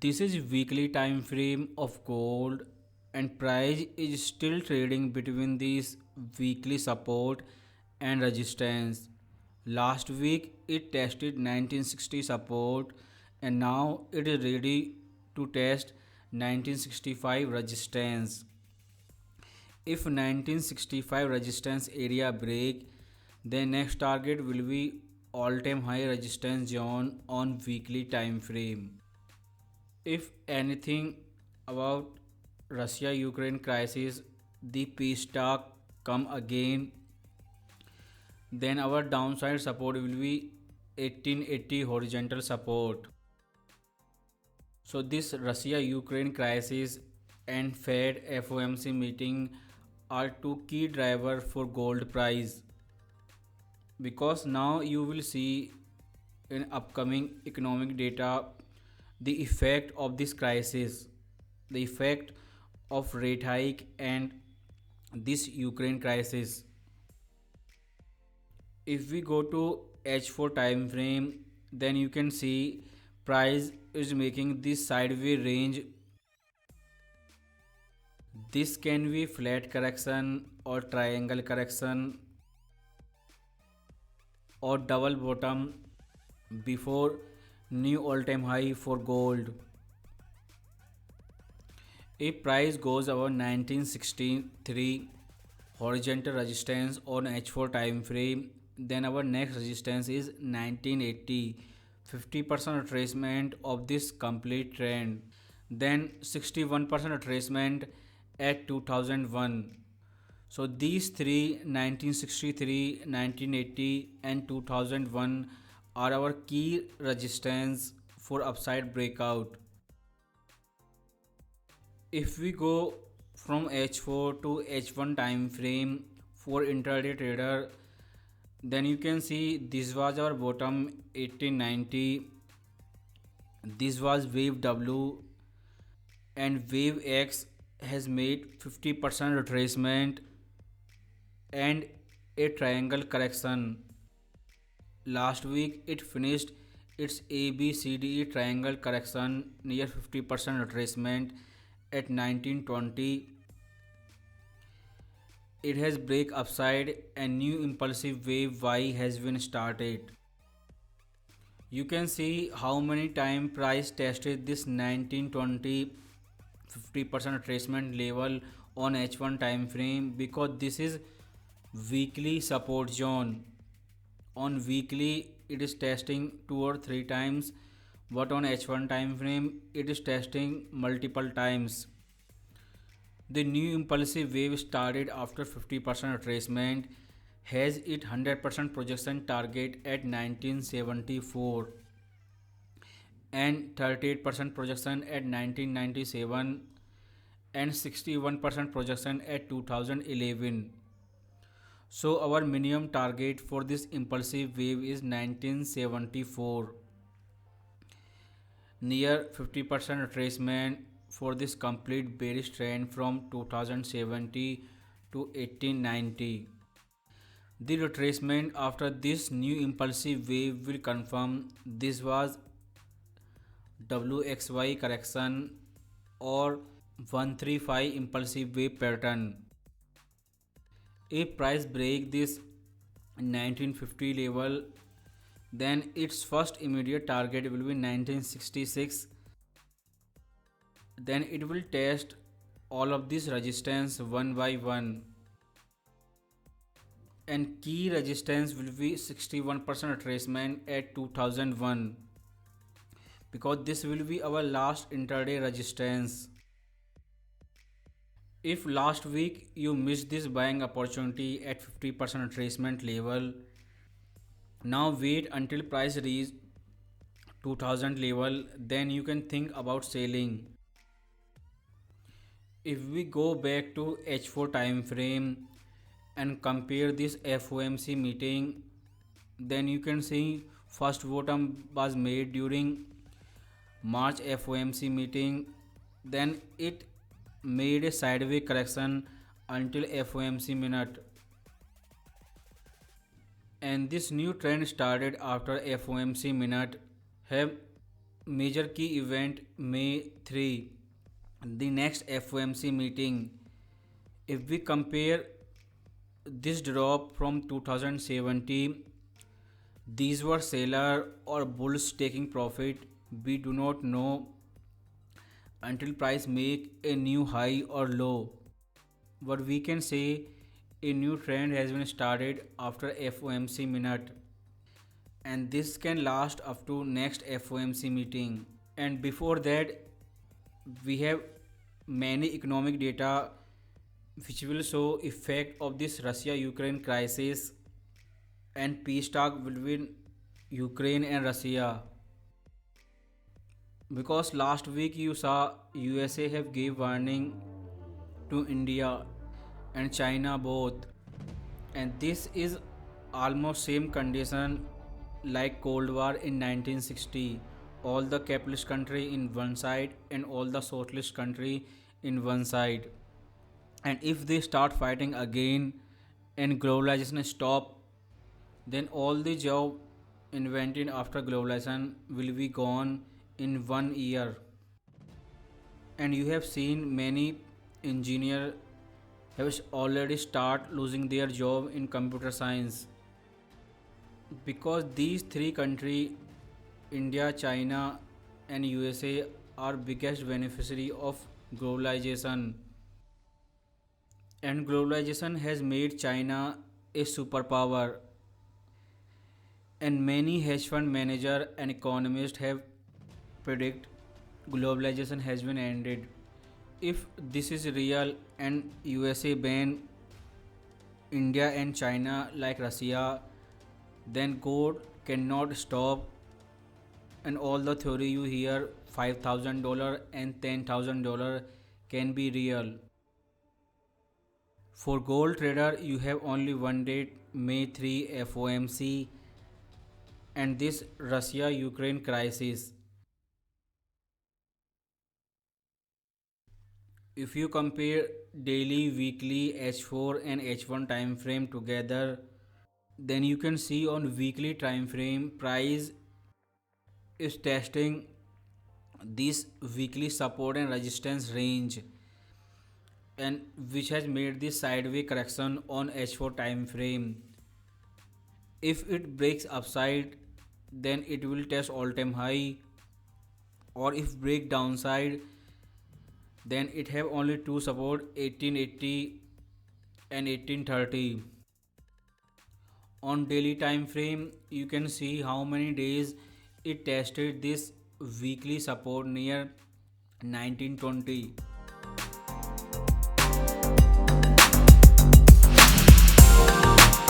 This is weekly time frame of gold and price is still trading between these weekly support and resistance. Last week it tested 1960 support and now it is ready to test 1965 resistance. If 1965 resistance area break, then next target will be all-time high resistance zone on weekly time frame. If anything about Russia-Ukraine crisis, the peace talk come again, then our downside support will be 1880 horizontal support. So this Russia-Ukraine crisis and Fed FOMC meeting are two key drivers for gold price, because now you will see in upcoming economic data the effect of this crisis, the effect of rate hike and this Ukraine crisis. If we go to H4 time frame, then you can see price is making this sideways range. This can be flat correction or triangle correction or double bottom before new all-time high for gold. If price goes above 1963 horizontal resistance on H4 time frame, then our next resistance is 1980, 50% retracement of this complete trend, then 61% retracement at 2001. So these three, 1963, 1980 and 2001, are our key resistance for upside breakout. If we go from H4 to H1 time frame for intraday trader, then you can see this was our bottom 1890, this was wave W, and wave X has made 50% retracement and a triangle correction. Last week it finished its ABCDE triangle correction near 50% retracement at 1920. It has break upside and new impulsive wave Y has been started. You can see how many time price tested this 1920 50% retracement level on H1 time frame, because this is weekly support zone. On weekly it is testing 2 or 3 times, but on H1 time frame it is testing multiple times. The new impulsive wave started after 50% retracement, has its 100% projection target at 1974 and 38% projection at 1997 and 61% projection at 2011. So our minimum target for this impulsive wave is 1974, near 50% retracement for this complete bearish trend from 2070 to 1890. The retracement after this new impulsive wave will confirm this was WXY correction or 135 impulsive wave pattern. If price break this 1950 level, then its first immediate target will be 1966. Then it will test all of this resistance one by one, and key resistance will be 61% retracement at 2001, because this will be our last intraday resistance. If last week you missed this buying opportunity at 50% retracement level, now wait until price reach 2000 level, then you can think about selling. If we go back to H4 time frame and compare this FOMC meeting, then you can see first bottom was made during March FOMC meeting, then it made a sideways correction until FOMC minute, and this new trend started after FOMC minute. Have Major key event May 3, the next FOMC meeting. If we compare this drop from 2017, these were seller or bulls taking profit. We do not know until price make a new high or low. But we can say a new trend has been started after FOMC minute, and this can last up to next FOMC meeting. And before that, we have many economic data which will show effect of this Russia Ukraine crisis and peace talk between Ukraine and Russia. Because last week you saw USA have gave warning to India and China both, and this is almost same condition like Cold War in 1960. All the capitalist country in one side and all the socialist country in one side. And if they start fighting again and globalization stop, then all the job invented after globalization will be gone in 1 year. And you have seen many engineers have already start losing their job in computer science, because these three countries, India, China and USA, are biggest beneficiary of globalization. And globalization has made China a superpower, and many hedge fund manager and economists have predict globalization has been ended. If this is real and USA ban India and China like Russia, then gold cannot stop, and all the theory you hear $5,000 and $10,000 can be real. For gold trader, you have only one date, May 3 FOMC and this Russia Ukraine crisis. If you compare daily, weekly, H4 and H1 time frame together, then you can see on weekly time frame price is testing this weekly support and resistance range, and which has made this sideways correction on H4 time frame. If it breaks upside, then it will test all time high, or if break downside, then it have only two support, 1880 and 1830. On daily time frame you can see how many days it tested this weekly support near 1920.